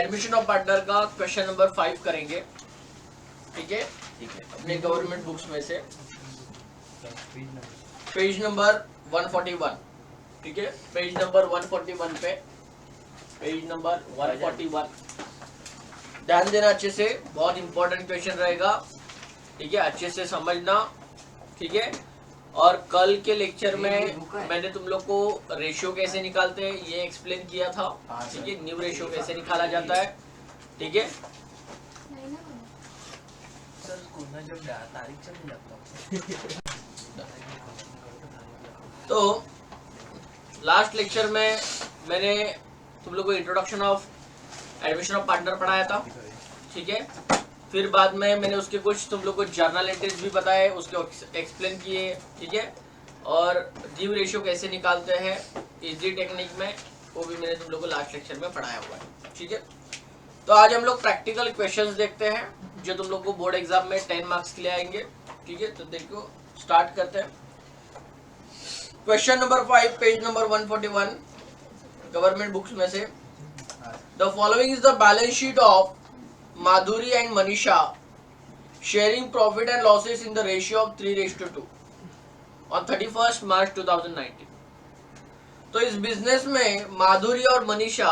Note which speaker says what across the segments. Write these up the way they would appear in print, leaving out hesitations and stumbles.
Speaker 1: Admission of partner का question number 5 करेंगे। ठीक है, अपने गवर्नमेंट बुक्स में से पेज नंबर 141। ठीक है, पेज नंबर 141 पे, पेज नंबर 141 ध्यान देना अच्छे से, बहुत इंपॉर्टेंट क्वेश्चन रहेगा। ठीक है, अच्छे से समझना। ठीक है, और कल के लेक्चर में मैंने तुम लोग को रेशियो कैसे निकालते हैं ये एक्सप्लेन किया था। ठीक है, न्यू रेशियो कैसे निकाला जाता है। ठीक है, तो लास्ट लेक्चर में मैंने तुम लोग को introduction of admission of partner पढ़ाया था। ठीक है, फिर बाद में मैंने उसके कुछ तुम लोग को जर्नल एंट्रीज भी बताए, उसके एक्सप्लेन किए। ठीक है, और ड्यू रेशियो कैसे निकालते हैं इजी टेक्निक में, वो भी मैंने तुम लोग को लास्ट लेक्चर में पढ़ाया हुआ है। ठीक है, तो आज हम लोग प्रैक्टिकल क्वेश्चंस देखते हैं जो तुम लोग को बोर्ड एग्जाम में 10 मार्क्स के लिए आएंगे। ठीक है, तो देखो स्टार्ट करते हैं। Question number 5 page number 141 government books में से, the following is the balance sheet of Madhuri and Manisha sharing profit and losses in the ratio of 3:2 on 31 मार्च 2019। तो इस बिजनेस में माधुरी और मनीषा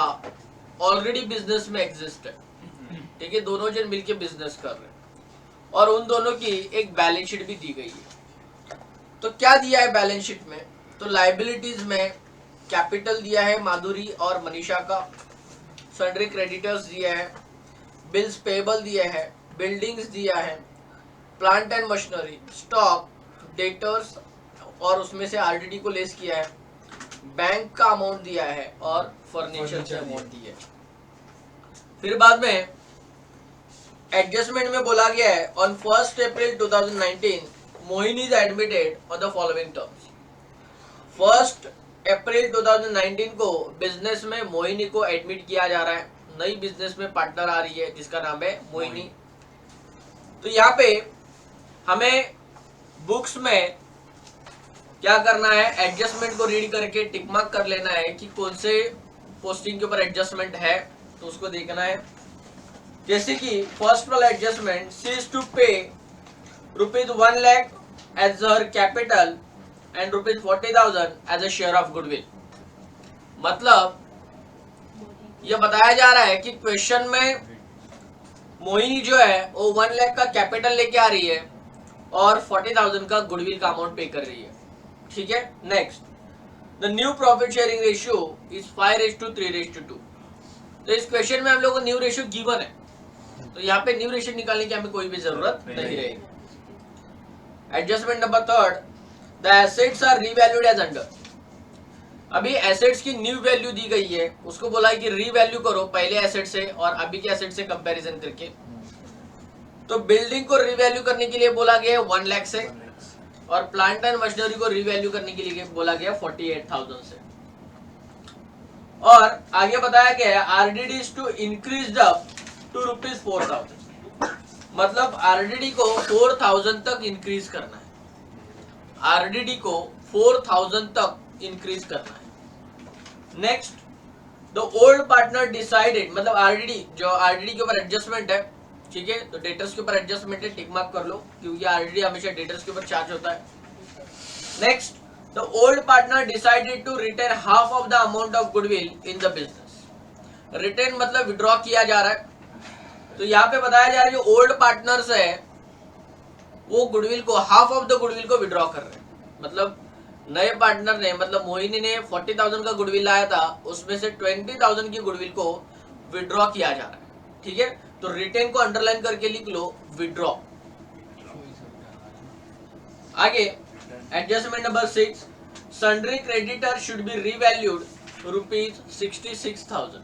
Speaker 1: ऑलरेडी बिजनेस में एग्जिस्ट है। ठीक है, दोनों जन मिलके बिजनेस कर रहे हैं और उन दोनों की एक बैलेंस शीट भी दी गई है। तो क्या दिया है बैलेंस शीट में? तो लाइबिलिटीज में कैपिटल दिया है माधुरी और मनीषा का, सन्ड्री क्रेडिटर्स दिया है, बिल्स पेबल दिया है, बिल्डिंग्स दिया है, plant and machinery, stock, debtors और उसमें से आरडीडी को लेस किया है, बैंक का अमाउंट दिया है और फर्नीचर का अमाउंट दिया है। फिर बाद में एडजस्टमेंट में बोला गया है on 1 April 2019 Mohini is admitted on the following terms. 1 अप्रैल 2019 को बिजनेस में मोहिनी को एडमिट किया जा रहा है। नई बिजनेस में पार्टनर आ रही है जिसका नाम है मोहिनी। तो यहाँ पे हमें बुक्स में क्या करना है, एडजस्टमेंट को रीड करके टिक मार्क कर लेना है कि कौन से पोस्टिंग के ऊपर एडजस्टमेंट है, तो उसको देखना है। जैसे कि फर्स्ट वाला adjustment, she is to pay ₹1 lakh as her capital and ₹40,000 as a share of goodwill. मतलब यह बताया जा रहा है कि क्वेश्चन में मोहिनी जो है वो 1 लाख का कैपिटल लेके आ रही है और 40,000 का गुडविल का अमाउंट पे कर रही है। ठीक है, next, the new profit sharing ratio is 5:3:2। तो इस क्वेश्चन में हम लोग को न्यू रेशियो गिवन है, तो यहाँ पे न्यू रेशियो निकालने की हमें कोई भी जरूरत नहीं रहेगी। Adjustment number 3, the assets are revalued as under. अभी एसेट्स की न्यू वैल्यू दी गई है, उसको बोला है कि रीवैल्यू करो पहले एसेट से और अभी के एसेट से कंपैरिजन करके। तो बिल्डिंग को रीवैल्यू करने के लिए बोला गया है 1 लाख से और प्लांट एंड मशीनरी को रीवैल्यू करने के लिए बोला गया 48,000 से। और आगे बताया गया है RDD is to increase to ₹4,000। मतलब आरडीडी को 4,000 तक इंक्रीज करना है। आरडीडी को 4,000 तक इंक्रीज करना है। Next, the old partner decided, मतलब आरडीडी जो आरडीडी के ऊपर एडजस्टमेंट है। ठीक है, तो डेटर्स के ऊपर एडजस्टमेंट है, टिक मार्क कर लो क्योंकि आरडीडी हमेशा डेटर्स के ऊपर चार्ज होता है। Next, the old partner decided to retain half of the amount of goodwill in the business. Retain मतलब विड्रॉ किया जा रहा है। तो यहाँ पे बताया जा रहा है जो ओल्ड पार्टनर्स है वो गुडविल को, हाफ ऑफ द गुडविल को विड्रॉ कर रहे हैं। मतलब नए पार्टनर ने, मतलब मोहिनी ने 40,000 का गुडविल लाया था, उसमें से 20,000 की गुडविल को विड्रॉ किया जा रहा है। ठीक है, तो रिटेन को अंडरलाइन करके लिख लो विड्रॉ। आगे adjustment number 6, sundry creditor should be revalued ₹66,000।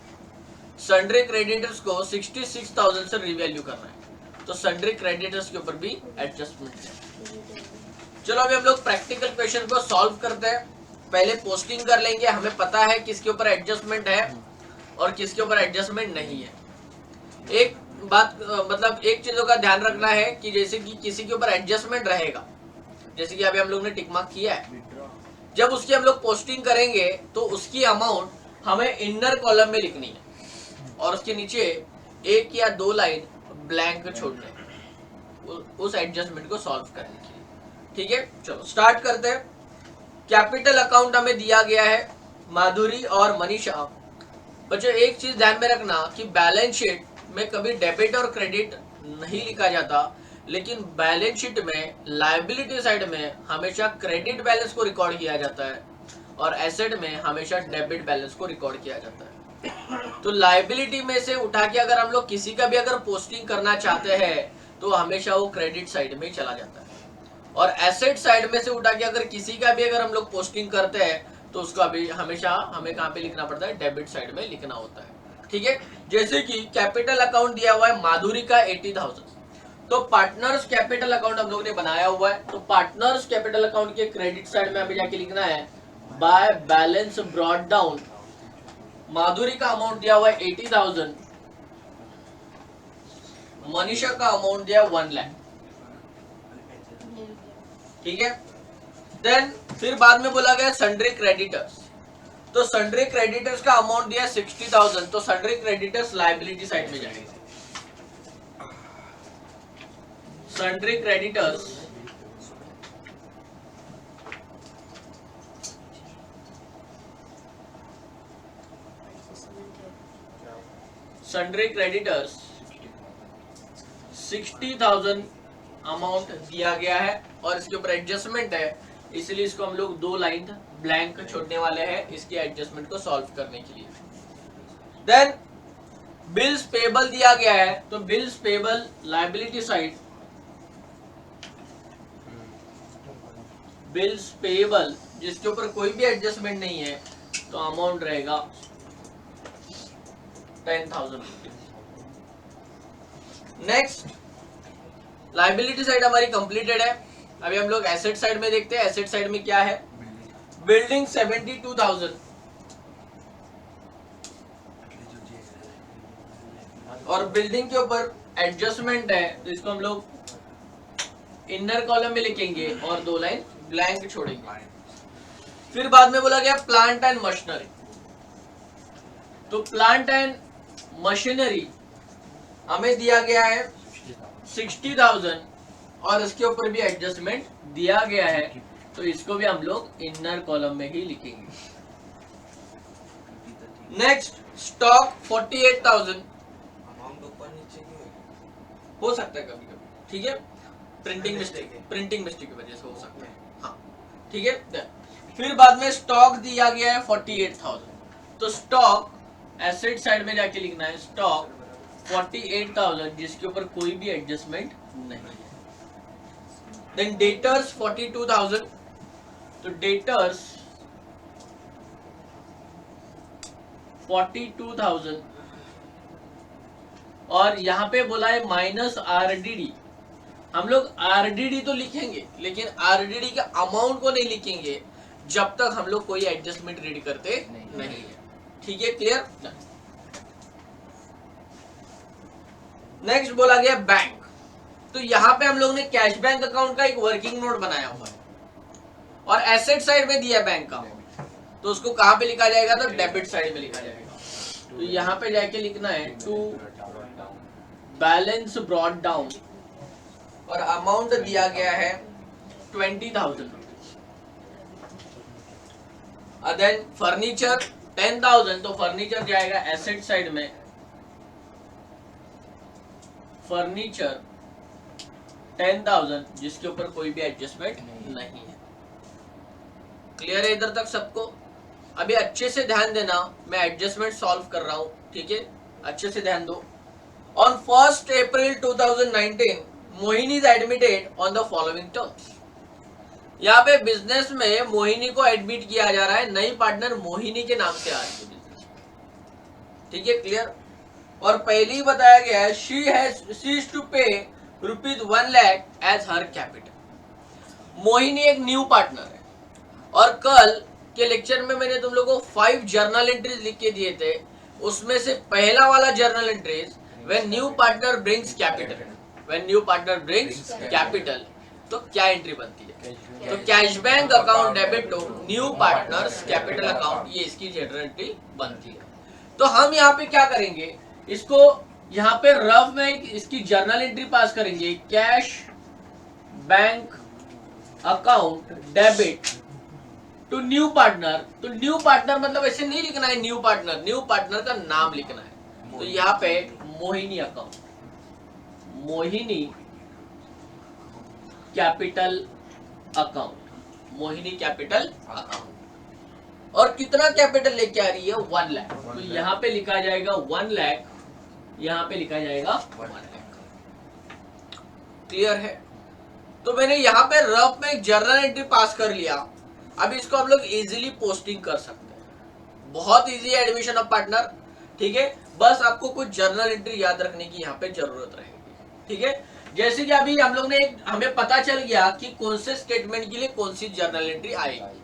Speaker 1: Sundry creditors को 66,000 से रीवैल्यू करना है, तो सन्ड्री क्रेडिटर्स के ऊपर भी एडजस्टमेंट है। चलो अभी हम लोग प्रैक्टिकल क्वेश्चन को सॉल्व करते हैं। पहले पोस्टिंग कर लेंगे, हमें पता है किसके ऊपर एडजस्टमेंट है और किसके ऊपर एडजस्टमेंट नहीं है। एक बात, मतलब एक चीजों का ध्यान रखना है कि जैसे कि किसी के ऊपर एडजस्टमेंट रहेगा, जैसे कि अभी हम लोग ने टिक मार्क किया है, जब उसकी हम लोग पोस्टिंग करेंगे तो उसकी अमाउंट हमें इनर कॉलम में लिखनी है। और उसके नीचे एक या दो लाइन ब्लैंक छोड़ने उस एडजस्टमेंट को सॉल्व करने के लिए। ठीक है, चलो स्टार्ट करते हैं। कैपिटल अकाउंट हमें दिया गया है माधुरी और मनीषा। बच्चों एक चीज ध्यान में रखना कि बैलेंस शीट में कभी डेबिट और क्रेडिट नहीं लिखा जाता, लेकिन बैलेंस शीट में लायबिलिटी साइड में हमेशा क्रेडिट बैलेंस को रिकॉर्ड किया जाता है और एसेट में हमेशा डेबिट बैलेंस को रिकॉर्ड किया जाता है। तो लायबिलिटी में से उठा के अगर हम लोग किसी का भी अगर पोस्टिंग करना चाहते हैं तो हमेशा वो क्रेडिट साइड में चला जाता है, और एसेट साइड में से उठा के अगर किसी का भी अगर हम लोग पोस्टिंग करते हैं तो उसका भी हमेशा हमें कहाँ पे लिखना पड़ता है, डेबिट साइड में लिखना होता है। ठीक है, जैसे कि कैपिटल अकाउंट दिया हुआ है माधुरी का 80,000, तो पार्टनर्स कैपिटल अकाउंट हम लोग ने बनाया हुआ है। तो पार्टनर्स कैपिटल अकाउंट के क्रेडिट साइड में हमें जाके लिखना है बाय बैलेंस ब्रॉट डाउन, माधुरी का अमाउंट दिया हुआ है 80,000, मनीषा का अमाउंट दिया 1 लाख। ठीक है, देन फिर बाद में बोला गया सन्ड्री क्रेडिटर्स, तो सन्ड्री क्रेडिटर्स का अमाउंट दिया 60,000, तो सन्ड्री क्रेडिटर्स लायबिलिटी साइड में जाएंगे। Sundry creditors sundry creditors 60,000 amount दिया गया है और इसके ऊपर एडजस्टमेंट है, इसलिए इसको हम लोग दो लाइन ब्लैंक छोड़ने वाले हैं इसके एडजस्टमेंट को सॉल्व करने के लिए। देन बिल्स पेबल दिया गया है, तो bills payable liability side, bills payable जिसके ऊपर कोई भी एडजस्टमेंट नहीं है तो अमाउंट रहेगा 10,000 रुपीज। नेक्स्ट लायबिलिटी साइड हमारी कंप्लीटेड है। अभी हम लोग एसेट साइड में देखते हैं। एसेट साइड में क्या है, बिल्डिंग 72,000 और बिल्डिंग के ऊपर एडजस्टमेंट है, तो इसको हम लोग इनर कॉलम में लिखेंगे और दो लाइन ब्लैंक छोड़ेंगे। फिर बाद में बोला गया प्लांट एंड मशीनरी, तो प्लांट एंड मशीनरी हमें दिया गया है 60,000 और इसके ऊपर भी एडजस्टमेंट दिया गया है, तो इसको भी हम लोग इनर कॉलम में ही लिखेंगे। नेक्स्ट स्टॉक 48,000 हो सकता है कभी कभी, ठीक है, प्रिंटिंग मिस्टेक की वजह से हो सकता है, हाँ ठीक है। फिर बाद में स्टॉक दिया गया है 48,000, तो स्टॉक एसेट साइड में जाके लिखना है स्टॉक 48,000 जिसके ऊपर कोई भी एडजस्टमेंट नहीं है। देन डेटर्स 42,000, तो डेटर्स 42,000 और यहाँ पे बोला है माइनस आरडीडी। हम लोग आरडीडी तो लिखेंगे लेकिन आरडीडी का अमाउंट को नहीं लिखेंगे जब तक हम लोग कोई एडजस्टमेंट रीड करते नहीं है। ठीक है, क्लियर। नेक्स्ट बोला गया बैंक, तो यहाँ पे हम लोग ने कैश बैंक अकाउंट का एक वर्किंग नोट बनाया हुआ है और एसेट साइड में दिया बैंक का, तो उसको कहाँ पे लिखा जाएगा, तो डेबिट साइड में लिखा जाएगा। तो यहाँ पे जाके लिखना है टू बैलेंस ब्रॉट डाउन और अमाउंट दिया गया है 20,000 रुपीज। देन फर्नीचर 10,000, तो फर्नीचर जाएगा एसेट साइड में, फर्नीचर 10,000 जिसके ऊपर कोई भी एडजस्टमेंट नहीं है। क्लियर है इधर तक सबको? अभी अच्छे से ध्यान देना, मैं एडजस्टमेंट सॉल्व कर रहा हूं, ठीक है, अच्छे से ध्यान दो। On 1st April 2019 Mohini is admitted on the following terms. यहाँ पे बिजनेस में मोहिनी को एडमिट किया जा रहा है, नई पार्टनर मोहिनी के नाम से आ रही है बिजनेस, ठीक है, क्लियर। और पहले ही बताया गया है she has seize to pay ₹1 lakh as her capital. Mohini एक न्यू पार्टनर है और कल के लेक्चर में मैंने तुम लोगों को 5 जर्नल एंट्रीज लिख के दिए थे, उसमें से पहला वाला journal entries when new partner brings capital, when new partner brings capital, तो क्या एंट्री बनती है, तो cash bank account debit to new partner's capital account, ये इसकी जनरल एंट्री बनती है। तो तो हम यहाँ पे क्या करेंगे, इसको यहाँ पे रफ में इसकी जर्नल एंट्री पास करेंगे, cash bank account debit to new partner. तो न्यू पार्टनर मतलब ऐसे नहीं लिखना है न्यू पार्टनर का नाम लिखना है। तो यहाँ पे Mohini account, Mohini capital account, Mohini capital account. और कितना कैपिटल लेके आ रही है, 1 लाख। तो यहाँ पे लिखा जाएगा 1 लाख, यहाँ पे लिखा जाएगा 1 लाख। क्लियर है? तो मैंने यहाँ पे रफ में एक जर्नल एंट्री पास कर लिया। अब इसको हम लोग इजीली पोस्टिंग कर सकते हैं, बहुत इजी है एडमिशन ऑफ पार्टनर। ठीक है, बस आपको कुछ जर्नल एंट्री याद रखने की यहाँ पे जरूरत रहेगी। ठीक है, जैसे कि अभी हम लोग ने हमें पता चल गया कि कौन से स्टेटमेंट के लिए कौन सी जर्नल एंट्री आएगी।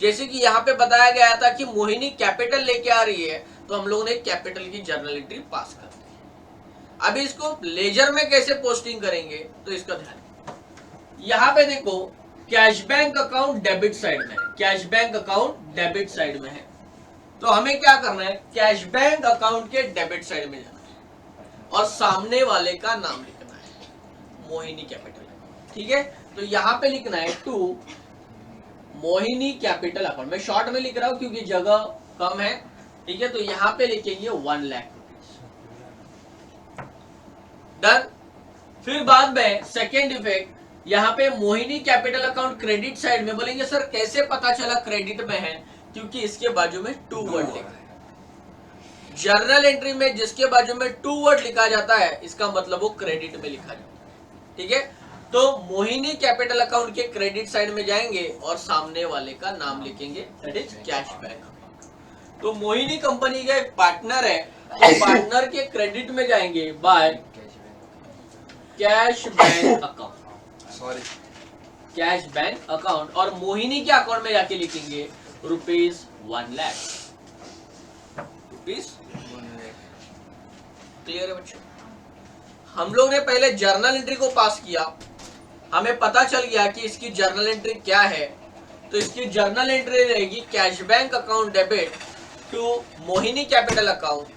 Speaker 1: जैसे कि यहाँ पे बताया गया था कि मोहिनी कैपिटल लेके आ रही है, तो हम लोगों ने कैपिटल की जर्नल एंट्री पास कर दी। अभी इसको लेजर में कैसे पोस्टिंग करेंगे, तो इसका ध्यान, यहाँ पे देखो cash bank account debit side में है, cash bank account debit side में है। तो हमें क्या करना है, कैश बैंक अकाउंट के डेबिट साइड में जाना है और सामने वाले का नाम लिखना है, मोहिनी कैपिटल। ठीक है, तो यहाँ पे लिखना है टू मोहिनी कैपिटल अकाउंट। मैं शॉर्ट में लिख रहा हूं क्योंकि जगह कम है। ठीक है, तो यहाँ पे लिखेंगे 1 लाख रुपीज। डन। फिर बाद में सेकेंड इफेक्ट, यहाँ पे Mohini capital account credit side में बोलेंगे सर कैसे पता चला क्रेडिट में है, क्योंकि इसके बाजू में 2 वर्ड लिखा है। जर्नल एंट्री में जिसके बाजू में 2 वर्ड लिखा जाता है, इसका मतलब वो क्रेडिट में लिखा जाता है। ठीक है, तो मोहिनी कैपिटल अकाउंट के क्रेडिट साइड में जाएंगे और सामने वाले का नाम लिखेंगे, दैट इज कैश बैंक। तो मोहिनी कंपनी का एक पार्टनर है, तो पार्टनर के क्रेडिट में जाएंगे by cash bank account, sorry cash bank account, और मोहिनी के अकाउंट में जाके लिखेंगे ₹1 लाख, क्लियर है बच्चों? हम लोग ने पहले जर्नल एंट्री को पास किया, हमें पता चल गया कि इसकी जर्नल एंट्री क्या है। तो इसकी जर्नल एंट्री रहेगी cash bank account debit to Mohini capital account.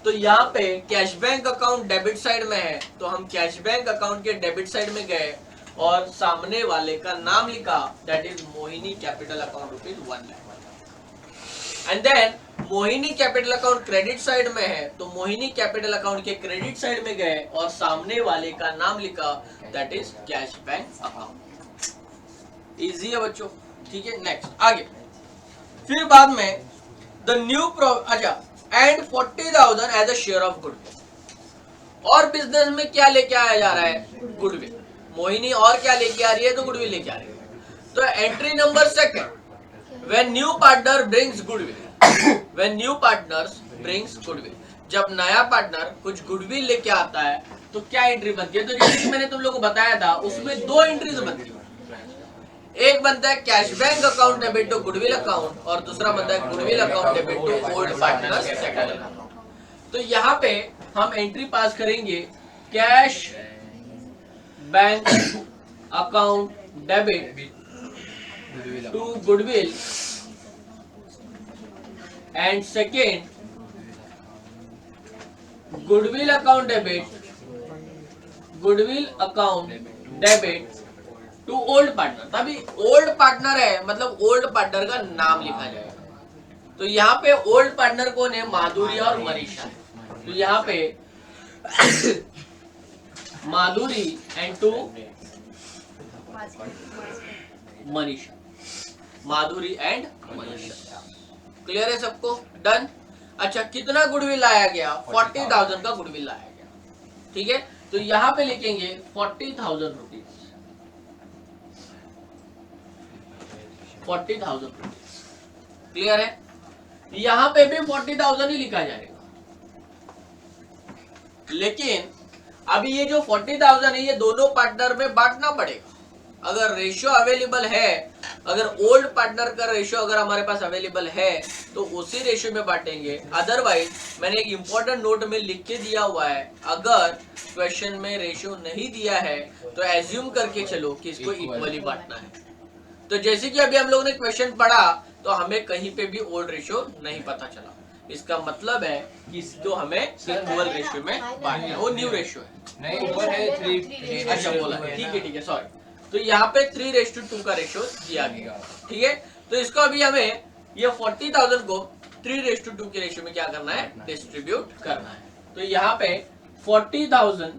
Speaker 1: तो यहाँ पे cash bank account debit side में है, तो हम कैश बैंक अकाउंट के डेबिट साइड में गए और सामने वाले का नाम लिखा, that is Mohini capital account ₹1 lakh. And then Mohini capital account credit side में है, तो मोहिनी कैपिटल अकाउंट के क्रेडिट साइड में गए और सामने वाले का नाम लिखा, that is cash bank account. Easy है बच्चों। ठीक है, नेक्स्ट आगे। फिर बाद में द न्यू अच्छा and 40,000 as a share of goodwill. और बिजनेस में क्या लेके आया जा रहा है, गुडविल। मोहिनी और क्या लेके आ रही है, तो गुडविल लेके आ रही है। तो entry number 2, when new partner brings goodwill, when new partners brings goodwill, जब नया पार्टनर कुछ गुडविल लेके आता है तो क्या एंट्री बनती है। तो जैसे कि मैंने तुम लोगों को बताया था, उसमें 2 एंट्रीज बनती है। एक बनता है cash bank account debit to goodwill account, और दूसरा बनता है goodwill account debit to old partners second account. तो यहाँ पे हम एंट्री पास करेंगे cash bank account debit to goodwill, and second goodwill account debit to old partner। तभी ओल्ड पार्टनर है, मतलब ओल्ड पार्टनर का नाम लिखा जाएगा। तो यहाँ पे ओल्ड पार्टनर कौन है, माधुरी और मनीषा है। तो यहाँ पे Madhuri and to Manisha, Madhuri and Manisha. Clear है सबको? डन। अच्छा, कितना गुडविल लाया गया, 40,000 का गुडविल लाया गया। ठीक है, तो यहाँ पे लिखेंगे 40,000 रुपीज, 40,000 रुपीज। क्लियर है? यहाँ पे भी 40,000 ही लिखा जाएगा, लेकिन अभी ये जो 40,000 है, ये दोनों पार्टनर में बांटना पड़ेगा। अगर रेशियो अवेलेबल है, अगर ओल्ड पार्टनर का रेशियो अगर हमारे पास अवेलेबल है, तो उसी रेशियो में बांटेंगे। अदरवाइज मैंने एक इंपॉर्टेंट नोट में लिख के दिया हुआ है, अगर क्वेश्चन में रेशियो नहीं दिया है तो एज्यूम करके चलो कि इसको इक्वली बांटना है। तो जैसे कि अभी हम लोगों ने क्वेश्चन पढ़ा, तो हमें कहीं पे भी ओल्ड रेशियो नहीं पता चला, इसका मतलब है कि इसको हमें इक्वल रेशियो में बांटना है, वो न्यू रेशियो है।
Speaker 2: नहीं ऊपर है 3
Speaker 1: अच्छा बोला, ठीक है सॉरी। तो यहाँ पे 3:2 का रेशियो दिया गया, ठीक है। तो इसको अभी हमें ये 40,000 को 3:2 के रेशियो में क्या करना है, डिस्ट्रीब्यूट करना है। तो यहाँ पे 40,000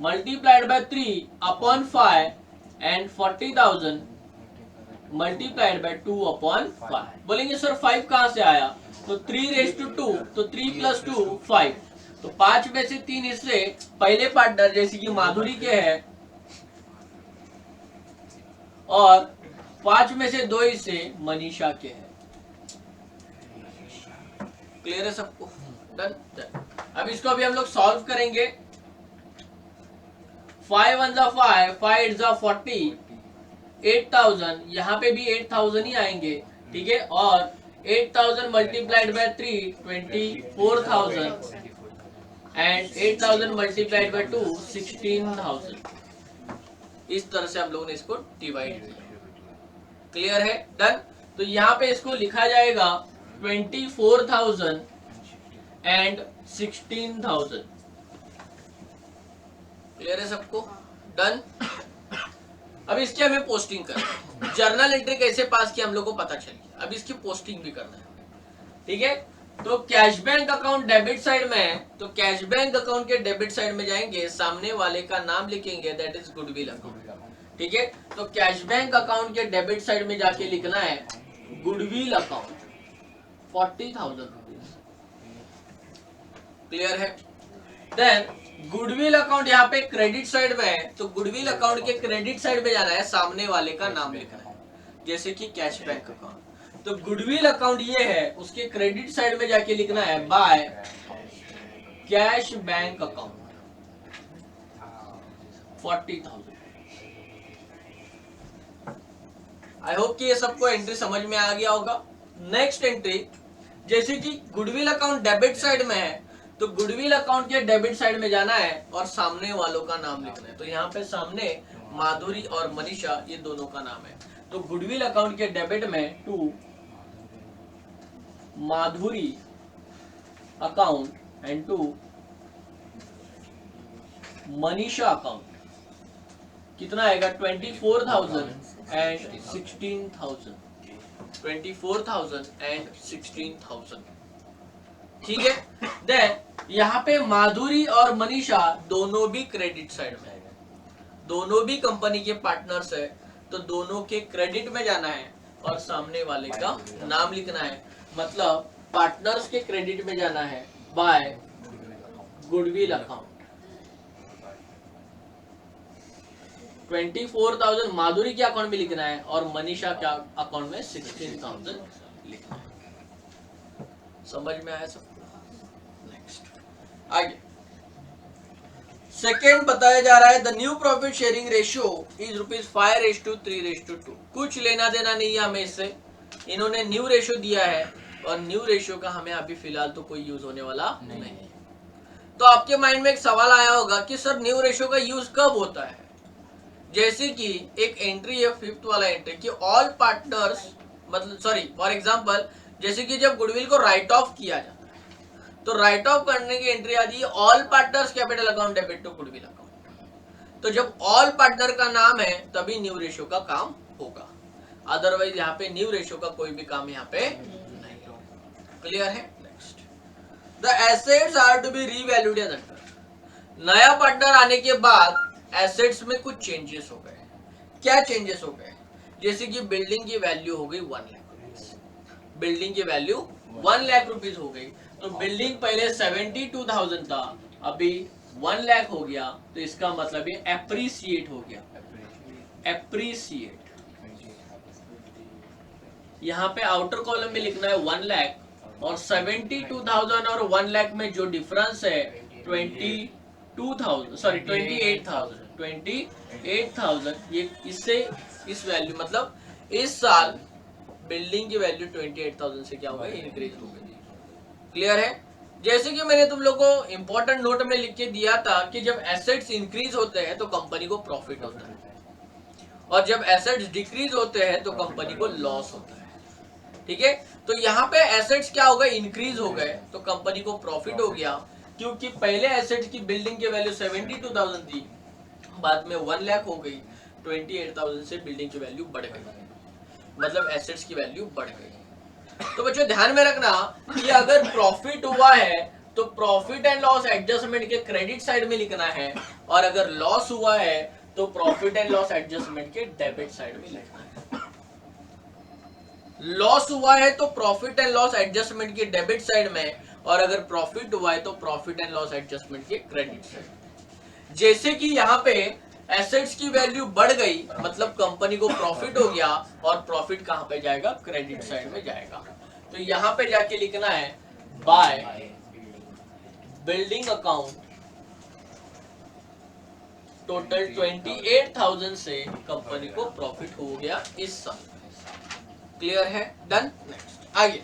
Speaker 1: multiplied by 3/5 and 40,000 multiplied by 2/5। बोलेंगे सर 5 कहाँ से आया, तो 3:2, तो 3 + 2 5। तो 5 में से 3 हिस्से पहले पार्टनर जैसे कि माधुरी के हैं, और 5 में से 2 हिस्से मनीषा के हैं। क्लियर है सबको? डन। अब इसको अभी हम लोग सॉल्व करेंगे। 5 1 जा 5, 5 8 जा 40, 8,000, यहाँ पे भी 8,000 ही आएंगे, ठीक है। और 8,000 multiplied by 3 24,000 and 8,000 multiplied by 2 16,000। इस तरह से हम लोगों ने इसको डिवाइड किया। क्लियर है? डन। तो यहाँ पे इसको लिखा जाएगा 24,000 एंड 16,000। क्लियर है सबको? डन। अब इसकी हमें पोस्टिंग करना है। जर्नल एंट्री कैसे पास की हम लोग को पता चली, अब इसकी पोस्टिंग भी करना है, ठीक है। तो cash bank account debit side में है, तो कैश बैंक अकाउंट के डेबिट साइड में जाएंगे, सामने वाले का नाम लिखेंगे, दैट इज गुडविल अकाउंट, ठीक है। तो कैश बैंक अकाउंट के डेबिट साइड में जाके लिखना है गुडविल अकाउंट 40,000 रुपीज। क्लियर है? देन गुडविल अकाउंट यहाँ पे क्रेडिट साइड में है, तो गुडविल अकाउंट के क्रेडिट साइड में जाना है, सामने वाले का नाम लिखना है, जैसे कि कैश बैंक अकाउंट। तो गुडविल अकाउंट ये है, उसके क्रेडिट साइड में जाके लिखना है by cash bank account 40,000। I hope कि ये सबको एंट्री समझ में आ गया होगा। नेक्स्ट एंट्री, जैसे कि गुडविल अकाउंट डेबिट साइड में है, तो गुडविल अकाउंट के डेबिट साइड में जाना है और सामने वालों का नाम लिखना है। तो यहाँ पे सामने माधुरी और मनीषा, ये दोनों का नाम है। तो गुडविल अकाउंट के डेबिट में to Madhuri account and to Manisha account कितना आएगा, 24,000 एंड 16,000। 24,000 एंड 16,000, ठीक है। देन यहाँ पे माधुरी और मनीषा दोनों भी क्रेडिट साइड में है, दोनों भी कंपनी के पार्टनर्स है, तो दोनों के क्रेडिट में जाना है और सामने वाले का नाम लिखना है। मतलब पार्टनर्स के क्रेडिट में जाना है बाय गुडविल अकाउंट। 24,000 माधुरी के अकाउंट में लिखना है और मनीषा के अकाउंट में 16,000 लिखना है। समझ में आया सबको? नेक्स्ट आगे सेकेंड बताया जा रहा है, the new profit sharing ratio is ₹5:3:2। कुछ लेना देना नहीं है हमें इससे, इन्होंने न्यू रेशियो दिया है और न्यू रेशियो का हमें अभी फिलहाल तो कोई यूज होने वाला नहीं है। तो आपके माइंड में एक सवाल आया होगा कि सर न्यू रेशियो का यूज कब होता है। जैसे कि एक एंट्री है, 5th वाला एंट्री कि ऑल पार्टनर्स, मतलब सॉरी फॉर एग्जांपल, जैसे कि जब गुडविल को राइट ऑफ किया जाता है, तो राइट ऑफ करने की एंट्री आती है all partners capital account debit to goodwill account. तो जब ऑल पार्टनर का नाम है तभी न्यू रेशियो का काम होगा, अदरवाइज यहाँ पे न्यू रेशियो का कोई भी काम यहाँ पे नहीं होगा। क्लियर है? Next, the assets are to be revalued as under. नया पार्टनर आने के बाद एसेट्स में कुछ चेंजेस हो गए। क्या चेंजेस हो गए? जैसे कि बिल्डिंग की वैल्यू हो गई 1 लाख रुपीज, बिल्डिंग की वैल्यू 1 लाख रुपीज हो गई। तो बिल्डिंग पहले 72,000 था, अभी 1 लाख हो गया, तो इसका मतलब ये एप्रिसिएट हो गया। एप्रिसिएट यहाँ पे आउटर कॉलम में लिखना है 1 लाख और 72,000 और 1 लाख में जो डिफरेंस है 28,000, ये इससे इस वैल्यू, मतलब इस साल बिल्डिंग की वैल्यू 28,000 से क्या हो गई, इंक्रीज हो गई। क्लियर है? जैसे कि मैंने तुम लोग को इंपॉर्टेंट नोट में लिख के दिया था कि जब एसेट्स इंक्रीज होते हैं तो कंपनी को प्रॉफिट होता है, और जब एसेट्स डिक्रीज होते हैं तो कंपनी को लॉस होता है। ठीक है। तो यहाँ पे एसेट्स क्या हो गए, इंक्रीज हो गए, तो कंपनी को प्रॉफिट हो गया, क्योंकि पहले एसेट्स की बिल्डिंग की वैल्यू 72,000 थी, बाद में 1 लाख हो गई, 28,000 से बिल्डिंग की वैल्यू बढ़ गई, मतलब एसेट्स की वैल्यू बढ़ गई। तो बच्चों ध्यान में रखना कि अगर प्रॉफिट हुआ है तो प्रॉफिट एंड लॉस एडजस्टमेंट के क्रेडिट साइड में लिखना है, और अगर लॉस हुआ है तो प्रॉफिट एंड लॉस एडजस्टमेंट के डेबिट साइड में लिखना है। लॉस हुआ है तो प्रॉफिट एंड लॉस एडजस्टमेंट के डेबिट साइड में, और अगर प्रॉफिट हुआ है तो प्रॉफिट एंड लॉस एडजस्टमेंट के क्रेडिट साइड। जैसे कि यहाँ पे एसेट्स की वैल्यू बढ़ गई, मतलब कंपनी को प्रॉफिट हो गया, और प्रॉफिट कहां पे जाएगा, क्रेडिट साइड में जाएगा। तो यहां पे जाके लिखना है बाय बिल्डिंग अकाउंट टोटल 28,000 से कंपनी को प्रॉफिट हो गया इस साल। क्लियर है, डन। नेक्स्ट आगे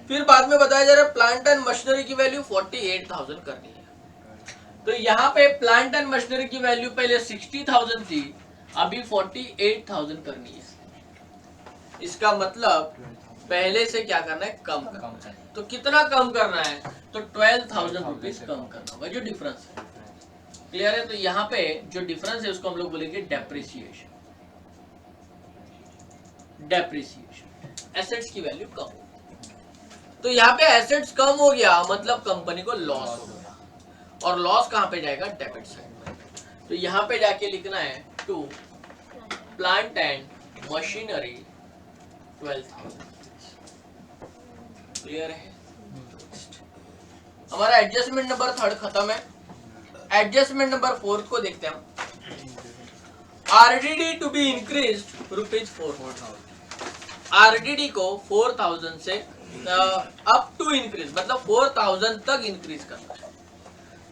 Speaker 1: फिर बाद में बताया जा रहा है प्लांट एंड मशीनरी की वैल्यू 48,000 करनी है। तो यहाँ पे प्लांट एंड मशीनरी की वैल्यू पहले 60,000 थी, अभी 48,000 करनी है। इसका मतलब पहले से क्या करना है, कम करना है। तो कितना कम करना है, तो 12,000 रुपीज कम करना होगा, जो डिफरेंस है। क्लियर है। तो यहाँ पे जो डिफरेंस है उसको हम लोग बोलेंगे डेप्रिसिएशन। डेप्रिसिएशन, एसेट्स की वैल्यू कम हो, तो यहाँ पे एसेट्स कम हो गया, मतलब कंपनी को लॉस हो गया, और लॉस कहां पे जाएगा, डेबिट साइड में। तो यहाँ पे जाके लिखना है to plant and machinery 12,000। Clear है। हमारा एडजस्टमेंट नंबर 3 खत्म है। एडजस्टमेंट नंबर 4 को देखते हैं हम। RDD to be increase ₹4,000। RDD को 4,000 से अप टू इंक्रीज, मतलब 4,000 तक इंक्रीज करना है।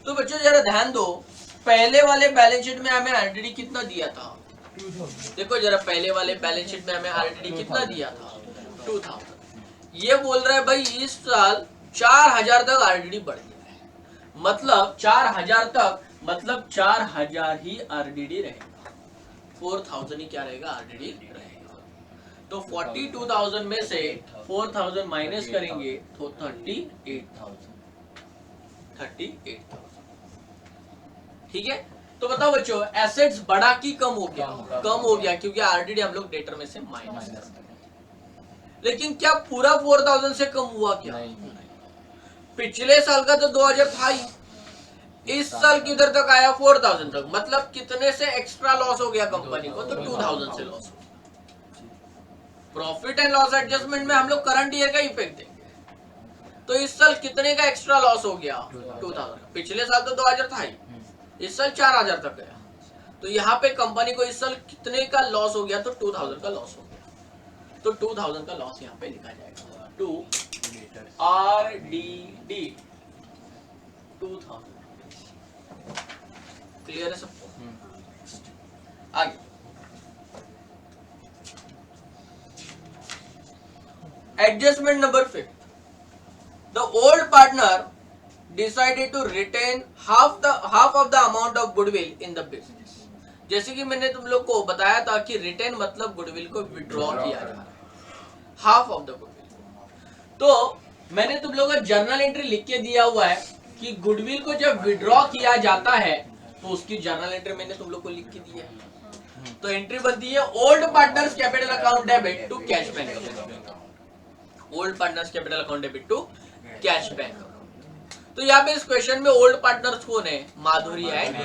Speaker 1: तो बच्चों जरा ध्यान दो, पहले वाले बैलेंस शीट में हमें आरडीडी कितना दिया था, देखो जरा पहले वाले बैलेंस शीट में हमें आरडीडी कितना दिया था, 2,000। ये बोल रहा है भाई इस साल 4,000 तक आरडीडी बढ़ गया है, मतलब 4,000 तक, मतलब 4,000 ही आरडीडी रहेगा, 4,000 ही क्या रहेगा, आरडीडी रहेगा। तो 42,000 में से 4,000 माइनस करेंगे तो 38,000। ठीक है। तो बताओ बच्चों एसेट्स बढ़ा कि कम हो गया, कम हो गया, क्योंकि आरडीडी हम लोग डेटर में से माइनस कर रहे हैं। लेकिन क्या पूरा 4,000 से कम हुआ क्या, पिछले साल का तो 2,000 था ही, इस साल किधर तक आया, 4,000 तक, मतलब कितने से एक्स्ट्रा लॉस हो गया कंपनी को, तो 2,000 से लॉस हो। प्रॉफिट एंड लॉस एडजस्टमेंट में हम लोग करंट ईयर का इफेक्ट देंगे। तो इस साल कितने का एक्स्ट्रा लॉस हो गया, 2,000। पिछले साल तो 2,000 था ही, इस साल 4,000 तक गया। तो यहाँ पे कंपनी को इस साल कितने का लॉस हो गया, तो 2,000 का लॉस हो गया। तो 2,000 का लॉस यहाँ पे लिखा जाएगा, टू आरडीडी 2,000। क्लियर है सबको। आगे adjustment number 5, the old partner decided to retain half of the amount of goodwill in the business। जैसे कि मैंने तुम लोग को बताया था कि रिटेन मतलब गुडविल को विड्रॉ किया जा रहा है, हाफ ऑफ द गुडविल। तो मैंने तुम लोग को जर्नल एंट्री लिख के दिया हुआ है कि गुडविल को जब विड्रॉ किया जाता है तो उसकी जर्नल एंट्री मैंने तुम लोग को लिख के दी है। तो एंट्री बनती है old partners capital account debit to cash bank account, old partners capital account debit to cash bank account. तो यहाँ पे इस क्वेश्चन में ओल्ड पार्टनर्स कौन है, Madhuri and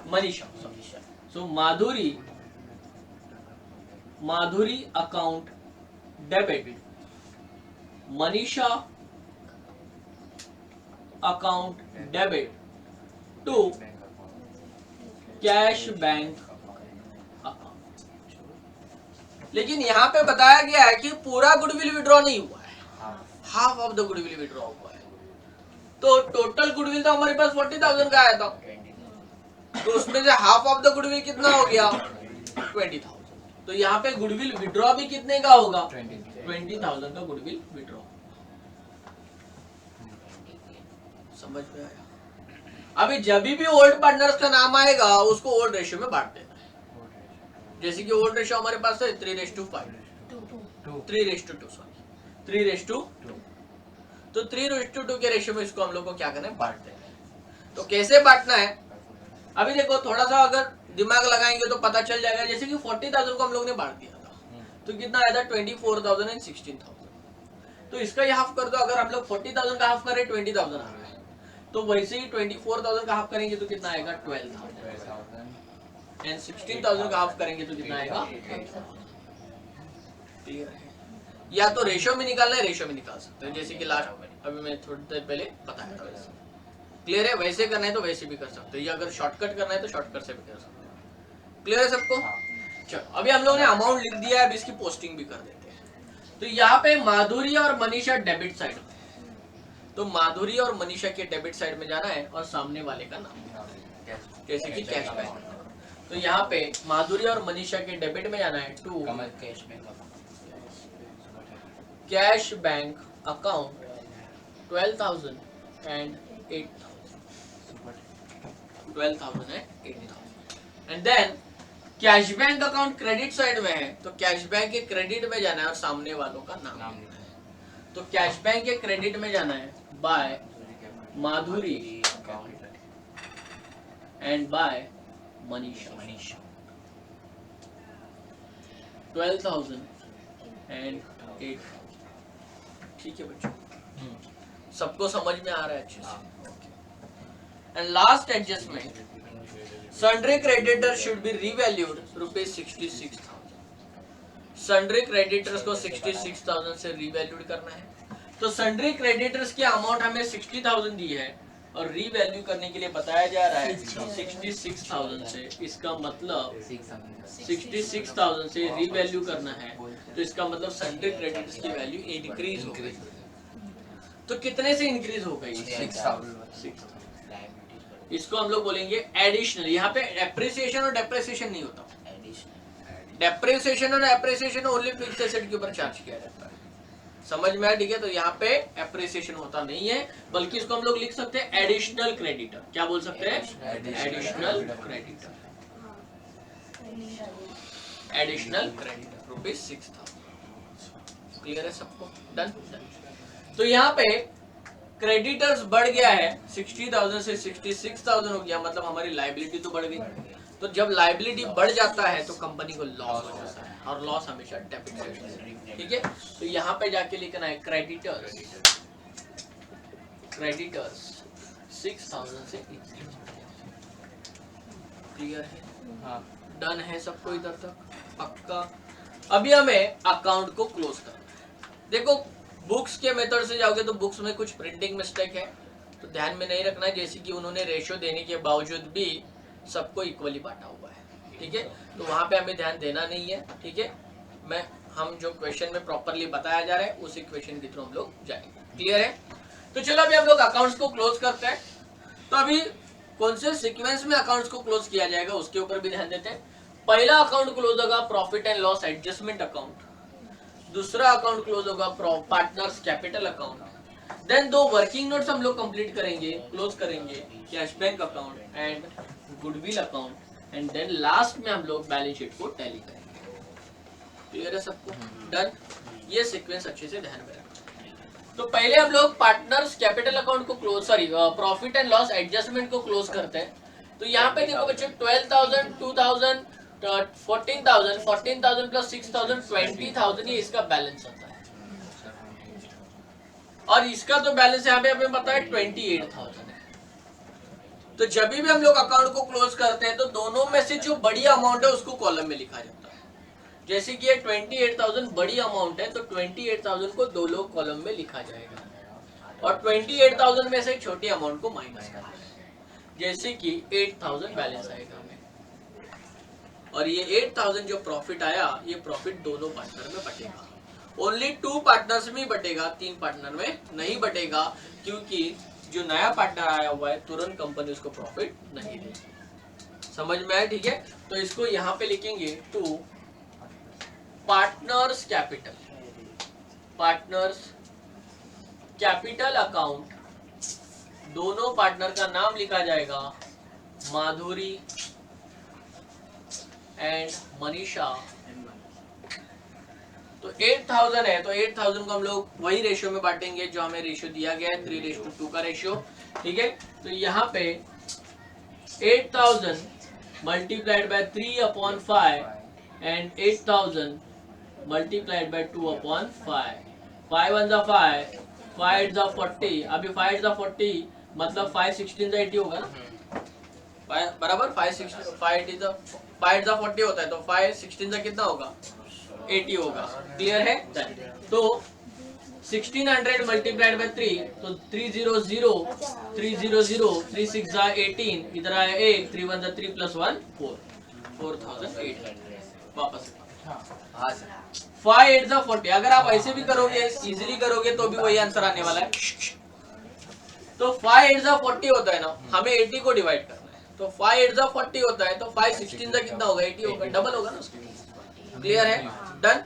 Speaker 1: Manisha. So Madhuri account debit, Manisha account debit to cash bank account. लेकिन यहाँ पे बताया गया है कि पूरा गुडविल विड्रॉ नहीं हुआ है, half of the goodwill withdraw हुआ है। तो टोटल गुडविल तो हमारे पास 40,000 का आया था, तो उसमें से हाफ ऑफ द गुडविल कितना हो गया, 20,000। तो यहाँ पे गुडविल विड्रॉ भी कितने का होगा, 20,000 का गुडविल विड्रॉ। समझ में आया। अभी जब भी ओल्ड पार्टनर्स का नाम आएगा उसको ओल्ड रेशियो में बांट देना है। जैसे कि ओल्ड रेशियो हमारे पास है 3:5। 3:2 सॉरी 3:2। तो 3:2 के रेशियो में इसको हम लोग को क्या करना है, बांट देना है। तो कैसे बांटना है, अभी देखो थोड़ा सा अगर दिमाग लगाएंगे तो पता चल जाएगा। जैसे कि 40,000 को हम लोग ने बांट दिया था, तो कितना आया था 24,000 एंड 16,000। तो इसका ही हाफ कर दो। अगर हम लोग 40,000 का हाफ करें 20,000 आ रहा है, तो वैसे ही 24,000 का हाफ करेंगे तो कितना आएगा 12,000 एंड 16,000 का हाफ करेंगे तो कितना आएगा 8,000। क्लियर है? या तो रेशियो में निकालना है, रेशियो में निकाल सकते हैं, जैसे कि लास्ट अभी मैं थोड़ी देर पहले बताया था वैसे। क्लियर है? वैसे करना है तो वैसे भी कर सकते हैं, या अगर शॉर्टकट करना है तो शॉर्टकट से भी कर सकते हैं। क्लियर है सबको? चलो अभी हम लोगों ने अमाउंट लिख दिया है, अब इसकी पोस्टिंग भी कर देते हैं। तो यहाँ पे माधुरी और मनीषा डेबिट साइड में, तो माधुरी और मनीषा के डेबिट साइड में जाना है और सामने वाले का नाम, जैसे कि कैश बैंक। तो यहाँ पे माधुरी और मनीषा के डेबिट में जाना है to cash bank account 12,000 and 8,000 and then cash bank account credit side में है, तो कैश बैंक के क्रेडिट में जाना है और सामने वालों का नाम। तो कैश बैंक के क्रेडिट में जाना है by Madhuri and by Manisha 12,000 and 8। ठीक है बच्चों, सबको समझ में आ रहा है अच्छे से? And last adjustment, sundry creditor should be revalued ₹66,000। Sundry creditors को 66,000 से रीवैल्यूड करना है। तो सन्ड्री क्रेडिटर्स की अमाउंट हमें 60,000 दी है और रीवैल्यू करने के लिए बताया जा रहा है 66,000 से। इसका मतलब 66,000 से रीवैल्यू करना है, तो इसका मतलब सन्ड्री क्रेडिटर्स की वैल्यू इंक्रीज हो गई। तो कितने से इंक्रीज हो गई? 6,000। इसको हम लोग बोलेंगे एडिशनल। यहाँ पे एप्रिसिएशन और डेप्रिसिएशन नहीं होता। डेप्रिसिएशन और एप्रिसिएशन ओनली फिक्स्ड एसेट के ऊपर चार्ज किया जाता है। समझ में आया? ठीक है, तो यहाँ पे एप्रिसिएशन होता नहीं है, बल्कि इसको हम लोग लिख सकते हैं एडिशनल क्रेडिटर। क्या बोल सकते हैं? Additional creditor. Additional creditor ₹6,000। Clear है सबको? डन। तो यहाँ पे क्रेडिटर्स बढ़ गया है 60,000 से 66,000 हो गया, मतलब हमारी लायबिलिटी तो बढ़ गई। तो जब लायबिलिटी बढ़ जाता है तो कंपनी को लॉस हो जाता है, और लॉस हमेशा डेबिट साइड में। ठीक है, तो यहाँ पे जाके लिखना है क्रेडिटर्स 6,000 से इंक्रीज। क्लियर है? हाँ, डन है सबको इधर तक? पक्का। अभी हमें अकाउंट को क्लोज करना है। देखो बुक्स के मेथड से जाओगे तो बुक्स में कुछ प्रिंटिंग मिस्टेक है, तो ध्यान में नहीं रखना है। जैसे कि उन्होंने रेशियो देने के बावजूद भी सबको इक्वली बांटा हुआ है। ठीक है, तो वहां पे हमें ध्यान देना नहीं है। ठीक है, हम जो क्वेश्चन में प्रॉपरली बताया जा रहा है उसी क्वेश्चन के थ्रू हम लोग जाएंगे। क्लियर है? तो चलो अभी हम लोग अकाउंट्स को क्लोज करते हैं। तो अभी कौन से सीक्वेंस में अकाउंट्स को क्लोज किया जाएगा उसके ऊपर भी ध्यान देते हैं। पहला अकाउंट क्लोज होगा profit and loss adjustment account. दूसरा अकाउंट क्लोज होगा partners capital account. Then 2 working notes हम लोग कंप्लीट करेंगे, क्लोज करेंगे, cash bank account and goodwill account. And then last में हम लोग बैलेंस शीट को टैली करेंगे। क्लियर है सबको? डन। ये सीक्वेंस अच्छे से ध्यान में रखना। तो पहले हम लोग पार्टनर्स कैपिटल अकाउंट को close, sorry profit and loss adjustment को क्लोज करते हैं। तो यहाँ पे देखो बच्चों 12,000, 2,000, 14,000 प्लस 6,000 20,000 ये इसका बैलेंस होता है। और इसका तो बैलेंस यहाँ पे हमें पता है 28,000 है। तो जब भी हम लोग अकाउंट को क्लोज करते हैं तो दोनों में से जो बड़ी अमाउंट है उसको कॉलम में लिखा जाता है। जैसे कि ये 28,000 बड़ी अमाउंट है, तो 28,000 को 2 लोग कॉलम में लिखा जाएगा, और 28,000 में से छोटी अमाउंट को माइनस करना है। जैसे कि 8,000 बैलेंस आएगा हमें, और ये 8,000 जो प्रॉफिट आया, ये प्रॉफिट दोनों पार्टनर में बटेगा। ओनली 2 पार्टनर्स में बटेगा, 3 पार्टनर में नहीं बटेगा, क्योंकि जो नया पार्टनर आया हुआ है तुरंत कंपनी उसको प्रॉफिट नहीं देगी। समझ में आया? ठीक है, तो इसको यहाँ पे लिखेंगे to partners capital, partners capital account. दोनों पार्टनर का नाम लिखा जाएगा माधुरी एंड मनीषा। तो तो 8000 है, तो 8000 को हम लोग वही रेशियो में बांटेंगे जो हमें रेशियो दिया गया है, 3:2 का रेशियो। ठीक है, तो यहाँ पे 8000 multiplied by 3/5 and 8000 multiplied by 2/5। 5 1 जा 5, 5 8 जा 40। अभी 5 8 जा 40 मतलब 5 16 जा 80 होगा ना, बराबर। 5 16 5 8 जा 40 होता है, तो 5 16 जा कितना होगा, 80 होगा। क्लियर है? तो 1600 मल्टीप्लाइड बाय 3, तो 300 300 3 6 जा 18, इधर आया 1, 3 1 जा 3 + 1 4, 4800। वापस 5 8 जा 40। अगर आप ऐसे भी करोगे, इजीली करोगे, तो भी वही आंसर आने वाला है। तो 5 8 जा 40 होता है ना, हमें 80 को डिवाइड करना है, तो 5 8 जा 40 होता है, तो 5 16 जा कितना होगा, 80 होगा, डबल होगा ना उसका। क्लियर है? डन।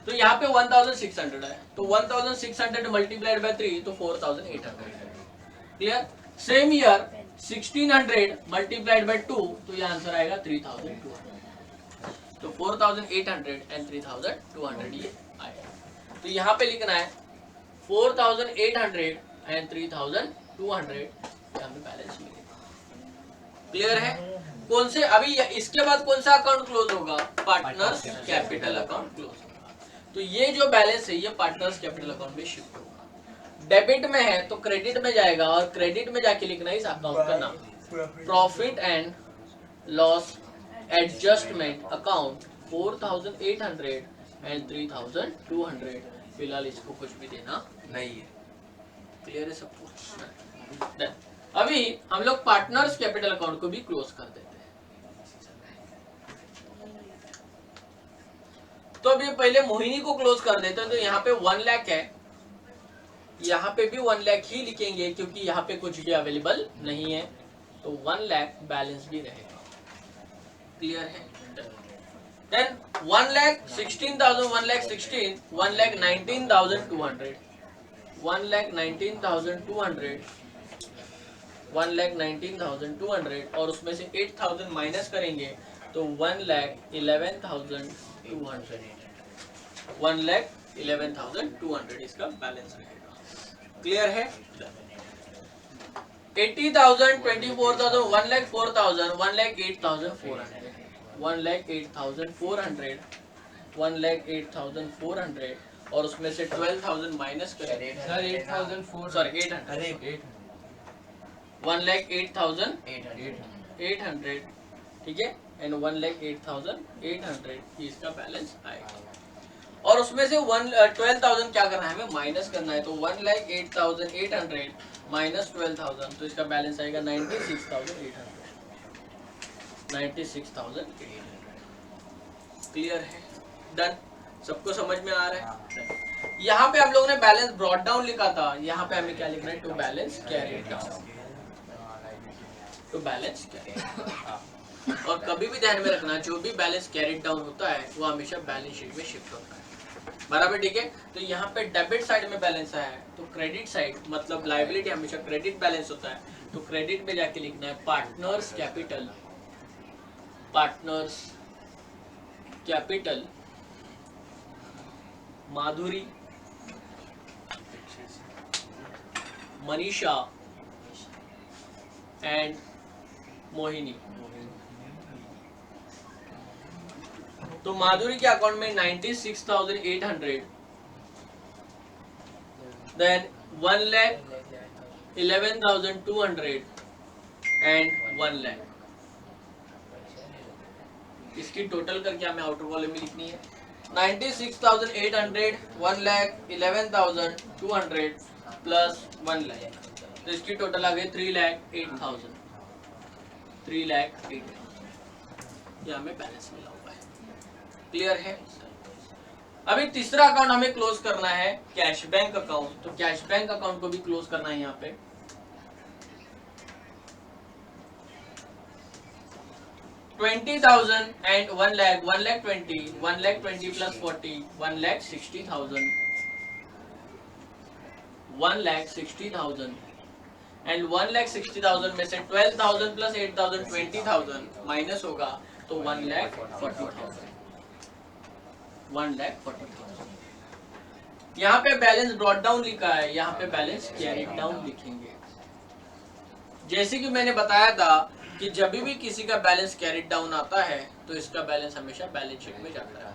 Speaker 1: तो यहाँ पे 1600 है, तो 1600 मल्टीप्लाइड बाय 3, तो 4800। Clear? Same year 1600 multiplied by 2, तो ये आंसर आएगा 3200। तो 4800 एंड 3200 ये आएगा। तो यहाँ पे लिखना है 4800 एंड 3200, यहाँ पे बैलेंस मिलेगा। क्लियर है? कौन से, अभी इसके बाद कौन सा अकाउंट क्लोज होगा, पार्टनर्स कैपिटल अकाउंट क्लोज होगा। तो ये जो बैलेंस है ये पार्टनर्स कैपिटल अकाउंट में शिफ्ट होगा। डेबिट में है तो क्रेडिट में जाएगा, और क्रेडिट में जाके लिखना है इस अकाउंट का नाम, profit and loss adjustment account 4800 and 3200। फिलहाल इसको कुछ भी देना नहीं है। क्लियर है सब कुछ? अभी हम लोग पार्टनर्स कैपिटल अकाउंट को भी क्लोज कर देते हैं। तो अभी पहले मोहिनी को क्लोज कर देते हैं। तो यहाँ पे 1 लाख है, यहाँ पे भी 1 लाख ही लिखेंगे क्योंकि यहाँ पे कुछ भी अवेलेबल नहीं है, तो 1 लाख बैलेंस भी रहेगा। क्लियर है? देन 1,16,000 1,16,000 1,19,200 1,19,200 1,19,200 और उसमें से 8,000 माइनस करेंगे तो 1,11,200 1,11,200 इसका बैलेंस रहेगा। क्लियर है? 80,000 24,000 1,04,000 1,08,400 1,08,400 1,08,400 और उसमें से 12,000 माइनस करेंगे
Speaker 2: सर 8,400
Speaker 1: सॉरी 800 1,08,800 ठीक है एंड 1,08,800 इसका बैलेंस आएगा। और उसमें से 12,000 क्या करना है हमें माइनस करना है, तो 1,08,800 माइनस 12,000 तो इसका बैलेंस आएगा 96,800। क्लियर है? डन। सबको समझ में आ रहा है? यहाँ पे हम लोगों ने बैलेंस ब्रॉट डाउन लिखा था, यहाँ पे हमें क्या लिखना है, to balance carry down, to balance carry. और कभी भी ध्यान में रखना जो भी बैलेंस कैरी डाउन होता है वो हमेशा बैलेंस शीट में शिफ्ट होता है। बराबर ठीक है? तो यहाँ पे डेबिट साइड में बैलेंस आया है तो क्रेडिट साइड मतलब लायबिलिटी हमेशा क्रेडिट बैलेंस होता है, तो क्रेडिट में जाके लिखना है partners capital, partners capital Madhuri, Manisha and Mohini. तो माधुरी के अकाउंट में 96,800 देन 1,11,200 एंड 1 लाख। इसकी टोटल करके हमें आउटर कॉलम में लिखनी है 96,800 1,11,200 प्लस 1 लाख, तो इसकी टोटल आ गई 3,08,000 3,08,000 ये हमें बैलेंस मिला हुआ है। क्लियर है? अभी तीसरा अकाउंट हमें क्लोज करना है कैश बैंक अकाउंट, तो कैश बैंक अकाउंट को भी क्लोज करना है। यहाँ पे 20,000 एंड 1 लाख 1,20,000 1,20,000 प्लस 40 1,60,000 1,60,000 एंड 1,60,000 में से 12,000 प्लस 8,000 20,000 माइनस होगा तो 1,40,000 1,40,000। यहाँ पे बैलेंस ब्रॉट डाउन लिखा है, यहाँ पे बैलेंस कैरिड डाउन लिखेंगे। जैसे कि मैंने बताया था कि जब भी किसी का बैलेंस कैरिड डाउन आता है तो इसका बैलेंस हमेशा बैलेंस शीट में जाता है,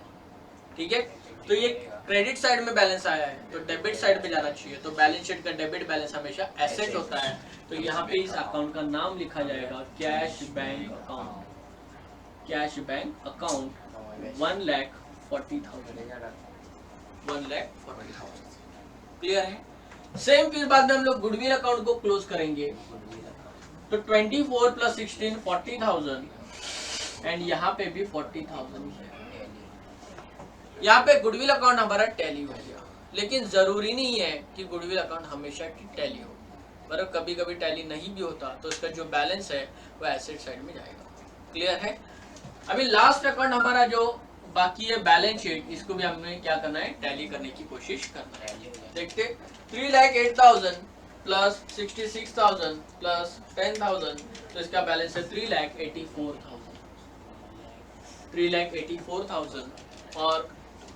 Speaker 1: ठीक है। तो ये क्रेडिट साइड में बैलेंस आया है तो डेबिट साइड पे जाना चाहिए, तो बैलेंस शीट का डेबिट बैलेंस हमेशा एसेट होता है। तो यहाँ पे इस अकाउंट का नाम लिखा जाएगा cash bank account, cash bank account 1,40,000, 1,40,000। Clear है। सेम फिर बाद में हम लोग गुडविल अकाउंट को क्लोज करेंगे, तो 24 प्लस 16 40,000 एंड यहाँ पे भी 40,000 है। यहाँ पे गुडविल अकाउंट हमारा टैली हो गया, लेकिन जरूरी नहीं है कि गुडविल अकाउंट हमेशा टैली हो, पर कभी कभी टैली नहीं भी होता तो इसका जो बैलेंस है वो एसेट साइड में जाएगा। क्लियर है। अभी लास्ट अकाउंट हमारा जो बाकी है बैलेंस शीट, इसको भी हमें क्या करना है, टैली करने की कोशिश करना है। देखते 3,08,000 प्लस 66,000 प्लस 10,000, तो इसका बैलेंस है 3,84,000, 3,84,000 और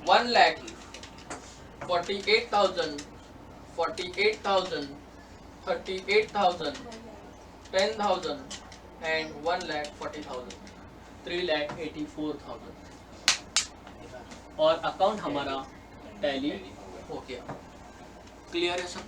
Speaker 1: 1,48,000, 48,000, 38,000, 10,000 एंड 1,40,000, 3,84,000 और अकाउंट हमारा टैली हो गया। क्लियर है सब।